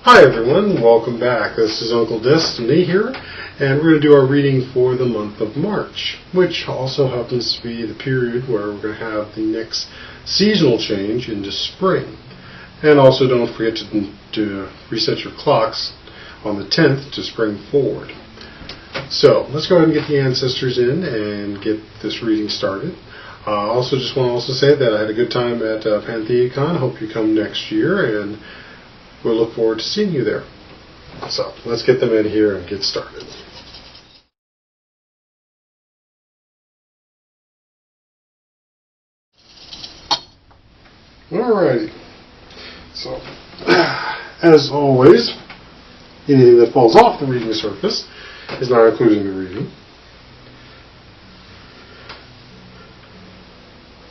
Hi everyone, welcome back. This is UnkleBTDestiny here, and we're going to do our reading for the month of March, which also happens to be the period where we're going to have the next seasonal change into spring. And also don't forget to reset your clocks on the 10th to spring forward. So let's go ahead and get the ancestors in and get this reading started. Also just want to say that I had a good time at Pantheacon. Hope you come next year, and we'll look forward to seeing you there. So let's get them in here and get started. Alrighty. So, as always, anything that falls off the reading surface is not included in the reading.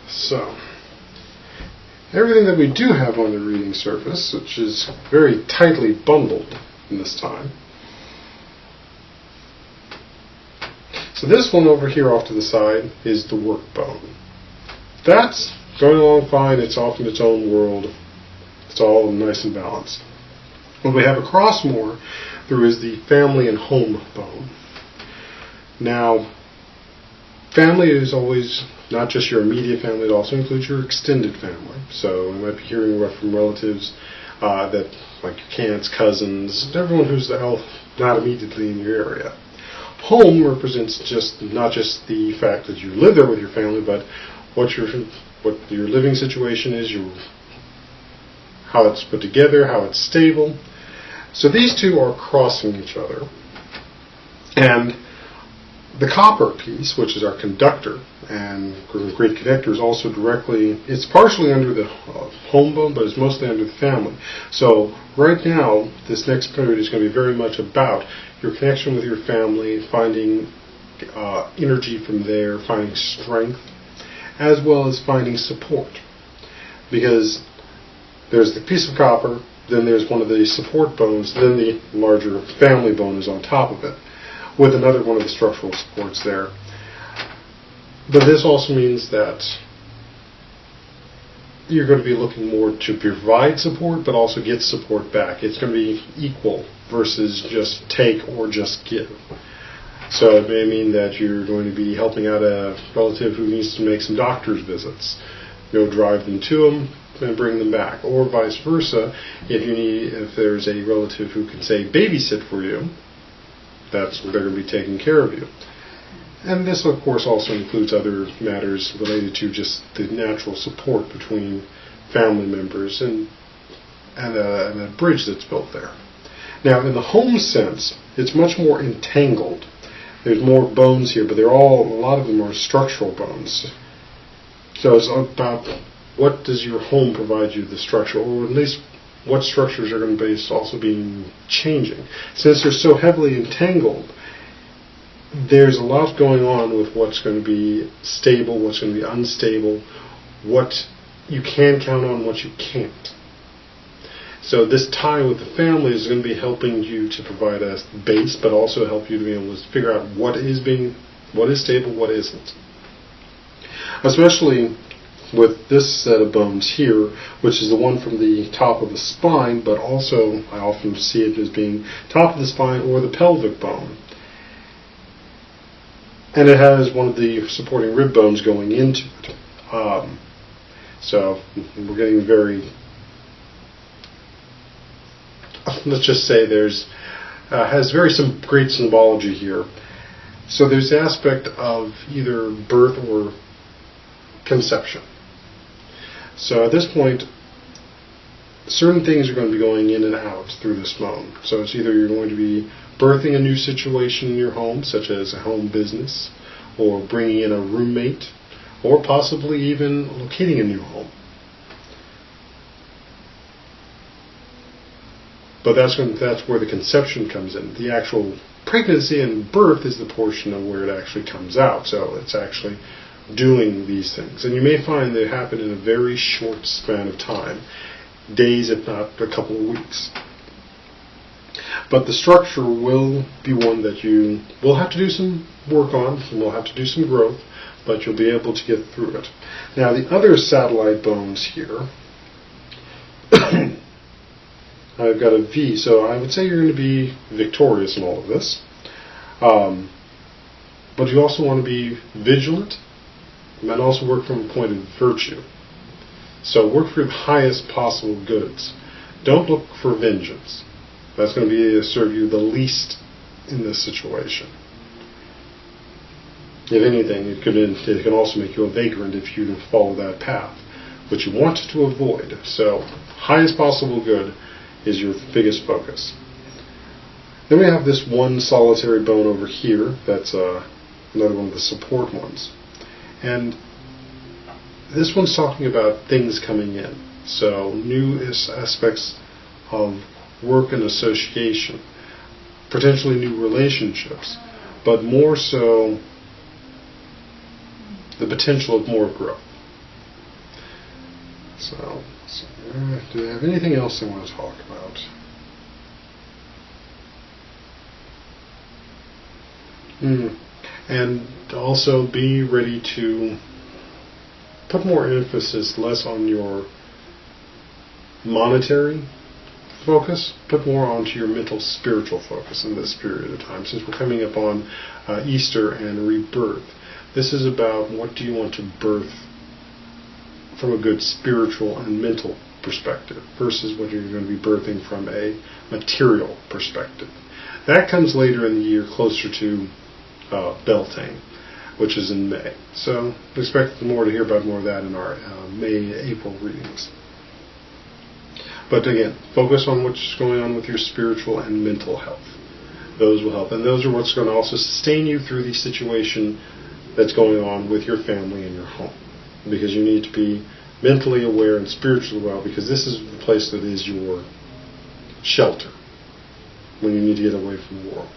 So, everything that we do have on the reading surface, which is very tightly bundled in this time. So this one over here off to the side is the work bone. That's going along fine. It's off in its own world. It's all nice and balanced. When we have across more, there is the family and home bone. Now, family is always not just your immediate family, it also includes your extended family. So you might be hearing from relatives that, like your aunts, cousins, everyone who's not immediately in your area. Home represents not just the fact that you live there with your family, but what your living situation is, how it's put together, how it's stable. So these two are crossing each other. And the copper piece, which is our conductor and great connector, is also it's partially under the home bone, but it's mostly under the family. So right now, this next period is going to be very much about your connection with your family, finding energy from there, finding strength, as well as finding support. Because there's the piece of copper, then there's one of the support bones, then the larger family bone is on top of it, with another one of the structural supports there. But this also means that you're going to be looking more to provide support, but also get support back. It's going to be equal versus just take or just give. So it may mean that you're going to be helping out a relative who needs to make some doctor's visits. You'll drive them to them and bring them back. Or vice versa, if there's a relative who can, say, babysit for you, they're going to be taking care of you. And this, of course, also includes other matters related to just the natural support between family members and a bridge that's built there. Now, in the home sense, it's much more entangled. There's more bones here, but a lot of them are structural bones. So it's about what does your home provide you the structure, or at least what structures are going to also be changing. Since they're so heavily entangled, there's a lot going on with what's going to be stable, what's going to be unstable, what you can count on, what you can't. So this tie with the family is going to be helping you to provide a base, but also help you to be able to figure out what is stable, what isn't. Especially with this set of bones here, which is the one from the top of the spine, but also I often see it as being top of the spine or the pelvic bone. And it has one of the supporting rib bones going into it. So we're getting let's just say has some great symbology here. So there's the aspect of either birth or conception. So at this point, certain things are going to be going in and out through this bone. So it's either you're going to be birthing a new situation in your home, such as a home business, or bringing in a roommate, or possibly even locating a new home. But that's where the conception comes in. The actual pregnancy and birth is the portion of where it actually comes out. So it's actually doing these things. And you may find they happen in a very short span of time, days if not a couple of weeks. But the structure will be one that you will have to do some work on, and will have to do some growth, but you'll be able to get through it. Now the other satellite bones here I've got a V, so I would say you're going to be victorious in all of this. But you also want to be vigilant and also work from a point of virtue. So work for the highest possible goods. Don't look for vengeance. That's going to serve you the least in this situation. If anything, it can also make you a vagrant if you follow that path, which you want to avoid. So highest possible good is your biggest focus. Then we have this one solitary bone over here. That's another one of the support ones. And this one's talking about things coming in. So new aspects of work and association, potentially new relationships, but more so the potential of more growth. So do I have anything else I want to talk about? And also be ready to put more emphasis, less on your monetary focus, put more onto your mental, spiritual focus in this period of time, since we're coming up on Easter and rebirth. This is about what do you want to birth from a good spiritual and mental perspective versus what you're going to be birthing from a material perspective. That comes later in the year, closer to Beltane, which is in May. So expect more to hear about more of that in our May-April readings. But again, focus on what's going on with your spiritual and mental health. Those will help. And those are what's going to also sustain you through the situation that's going on with your family and your home. Because you need to be mentally aware and spiritually well, because this is the place that is your shelter when you need to get away from the world.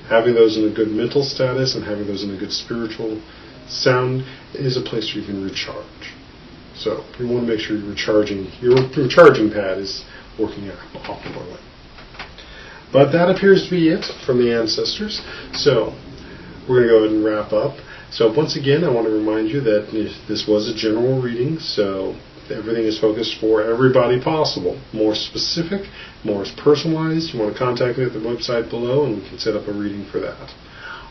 Having those in a good mental status and having those in a good spiritual sound is a place where you can recharge. So you want to make sure your recharging pad is working optimally. But that appears to be it from the ancestors. So we're going to go ahead and wrap up. So once again, I want to remind you that this was a general reading, so everything is focused for everybody possible. More specific, more personalized. You want to contact me at the website below and we can set up a reading for that.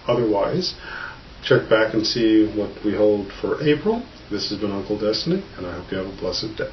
Otherwise, check back and see what we hold for April. This has been Uncle Destiny, and I hope you have a blessed day.